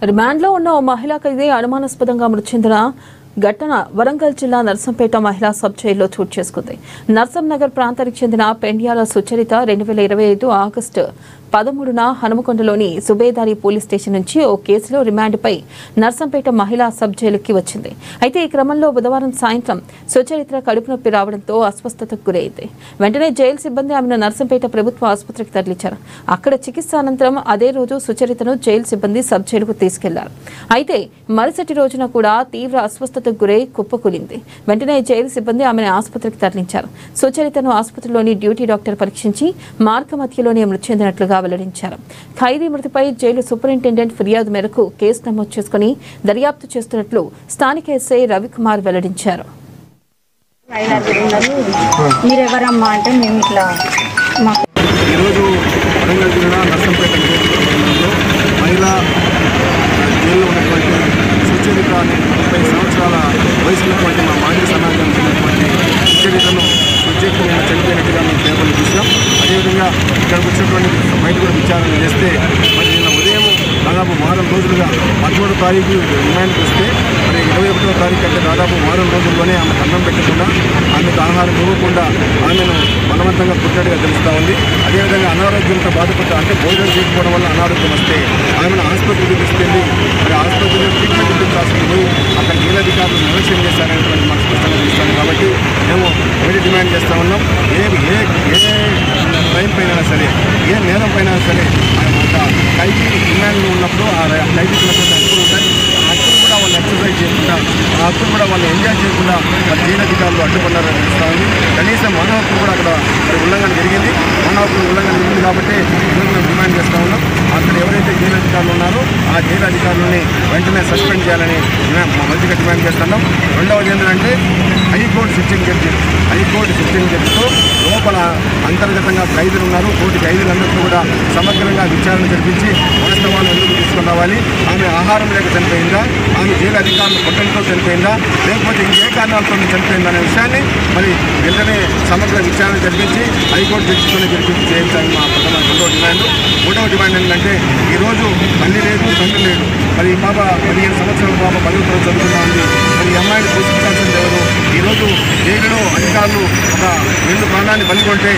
రిమాండ్లో ఉన్న ఓ మహిళా ఖైదీ అనుమానాస్పదంగా మృతి చెందిన ఘటన వరంగల్ జిల్లా నర్సంపేట మహిళా సబ్ జైల్లో చోటు చేసుకుంది. నర్సం నగర్ ప్రాంతానికి చెందిన పెండ్యాల సుచరిత 2025 ఆగస్టు 13న హనుమకొండలోని సుబేదారి పోలీస్ స్టేషన్ నుంచి ఓ కేసులో రిమాండ్పై నర్సంపేట మహిళా సబ్ జైలుకి వచ్చింది. అయితే ఈ క్రమంలో బుధవారం సాయంత్రం సుచరిత కడుపు నొప్పి రావడంతో అస్వస్థతకు గురైంది. వెంటనే జైలు సిబ్బంది ఆమెను నర్సంపేట ప్రభుత్వ ఆసుపత్రికి తరలించారు. అక్కడ చికిత్స అనంతరం అదే రోజు సుచరితను జైలు సిబ్బంది సబ్ జైలుకు తీసుకెళ్లారు. అయితే మరుసటి రోజున కూడా తీవ్ర అస్వస్థతకు గురై కుప్పకూలింది. వెంటనే జైలు సిబ్బంది ఆమెను ఆసుపత్రికి తరలించారు. సుచరితను ఆసుపత్రిలోని డ్యూటీ డాక్టర్ పరీక్షించి మార్గ మధ్యలోనే మృతి చెందినట్లుగా వెల్లడించారు. ఖైదీ మృతిపై జైలు సూపరింటెండెంట్ ఫిర్యాదు మేరకు కేసు నమోదు చేసుకుని దర్యాప్తు చేస్తున్నట్లు స్థానిక ఎస్ఐ రవికుమార్ వెల్లడించారు. మీరెవరమ్మా అంటే మేము ఇట్లా ఈరోజు వరంగల్ జిల్లా నర్సంపేట నియోజకవర్గంలో మహిళా జైల్లో ఉన్నటువంటి సుచరిత అనే 30 సంవత్సరాల వయసున్నటువంటి మా మాజీ సమాజం చెందినటువంటి సుచరితను సుచరిత చనిపోయినట్టుగా మేము పేపర్లు చూసాం. అదేవిధంగా ఇక్కడికి వచ్చినటువంటి బయట కూడా విచారణ చేస్తే మరి నిన్న ఉదయం దాదాపు వారం రోజులుగా 13వ తారీఖు రిమాండ్కి వస్తే మరి 21వ తారీఖు అంటే దాదాపు వారం రోజుల్లోనే ఆమెకు అన్నం పెట్టకుండా ఆమెకు ఆహారం ఇవ్వకుండా ఆమెను బలవంతంగా పుట్టినట్టుగా తెలుస్తూ ఉంది. అదేవిధంగా అనారోగ్యంతో బాధపడ్డ అంటే భోజనం చేయకపోవడం వల్ల అనారోగ్యం వస్తే ఆమెను ఆసుపత్రికి తీసుకెళ్ళి మరి ఆసుపత్రిలో ట్రీట్మెంట్ ఇప్పించాల్సింది పోయి అక్కడ మేలధికారులు నిర్లక్ష్యం చేశారనేటువంటి మనకు స్పష్టంగా తెలుస్తాను. కాబట్టి మేము ఒకటి డిమాండ్ చేస్తూ ఉన్నాం. ఏ క్రైమ్ పైన సరే, ఏ నేరం పైన సరే ఒక ఖైదీ డిమాండ్లో ఉన్నప్పుడు ఆ ఖైదీకి ఉన్నటువంటి హక్కులు ఉంటాయి. ఆ హక్కులు కూడా వాళ్ళు ఎక్సర్సైజ్ చేయకుండా, ఆ హక్కులు కూడా వాళ్ళు ఎంజాయ్ చేయకుండా మరి జైలు అధికారులు అడ్డుకున్నారని తెలుస్తూ ఉంది. కనీసం మానవ హక్కులు కూడా అక్కడ మరి ఉల్లంఘన జరిగింది. మానవ హక్కులు ఉల్లంఘన జరిగింది కాబట్టి ఈరోజు మేము డిమాండ్ చేస్తూ ఉన్నాం. అక్కడ ఎవరైతే జైలు అధికారులు ఉన్నారో ఆ జైలు అధికారులని వెంటనే సస్పెండ్ చేయాలని మంచిగా డిమాండ్ చేస్తున్నాం. రెండవది ఏంటంటే హైకోర్టు సిట్టింగ్ జడ్జితో లోపల అంతర్గతంగా ఖైదీలు ఉన్నారు. కోటి ఖైదీలందరికీ కూడా సమగ్రంగా విచారణ జరిపించి వాస్తవాలు ఎందుకు తీసుకుని రావాలి. ఆమె ఆహారం లేక చనిపోయిందా, ఆమె జైలు అధికారులు పొట్టంతో చనిపోయిందా, లేకపోతే ఇంకే కారణాలతో చనిపోయిందా అనే విషయాన్ని మరి వెంటనే సమగ్ర విచారణ జరిపించి హైకోర్టు జడ్జితోనే జరిపించి చేయించాలని మా ప్రధాన రెండవ డిమాండ్. మూడవ డిమాండ్ ఏంటంటే ఈరోజు తల్లి లేదు, తండ్రి లేదు. మరి ఈ పాప 15 సంవత్సరాల పాప 10వ తరగతి చదువుతున్నా ఉంది. మరి ఈ అమ్మాయిని పోషించాల్సింది ఎవరు? ఈరోజు జైలులో అధికారులు ఒక 2 ప్రాణాన్ని బలిగొంటే